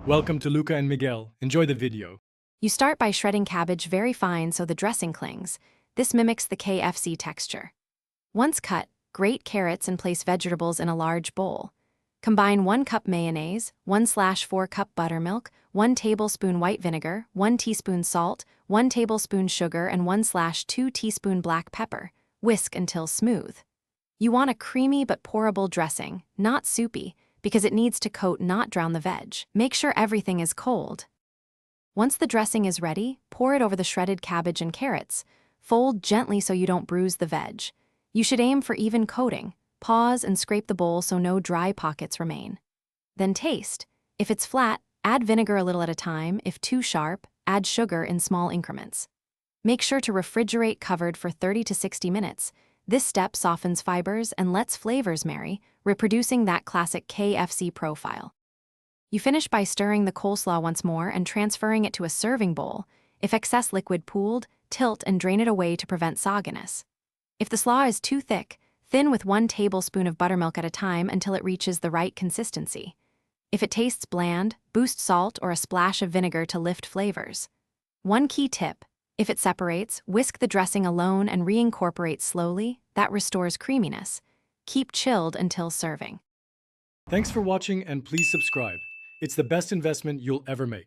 Welcome to Luca and Miguel. Enjoy the video. You start by shredding cabbage very fine so the dressing clings. This mimics the KFC texture. Once cut, grate carrots and place vegetables in a large bowl. Combine 1 cup mayonnaise, 1/4 cup buttermilk, 1 tablespoon white vinegar, 1 teaspoon salt, 1 tablespoon sugar, and 1/2 teaspoon black pepper. Whisk until smooth. You want a creamy but pourable dressing, not soupy, because it needs to coat, not drown the veg. Make sure everything is cold. Once the dressing is ready, pour it over the shredded cabbage and carrots. Fold gently so you don't bruise the veg. You should aim for even coating. Pause and scrape the bowl so no dry pockets remain. Then taste. If it's flat, add vinegar a little at a time. If too sharp, add sugar in small increments. Make sure to refrigerate covered for 30 to 60 minutes. This step softens fibers and lets flavors marry, reproducing that classic KFC profile. You finish by stirring the coleslaw once more and transferring it to a serving bowl. If excess liquid pooled, tilt and drain it away to prevent sogginess. If the slaw is too thick, thin with 1 tablespoon of buttermilk at a time until it reaches the right consistency. If it tastes bland, boost salt or a splash of vinegar to lift flavors. One key tip: if it separates, whisk the dressing alone and reincorporate slowly. That restores creaminess. Keep chilled until serving. Thanks for watching and please subscribe. It's the best investment you'll ever make.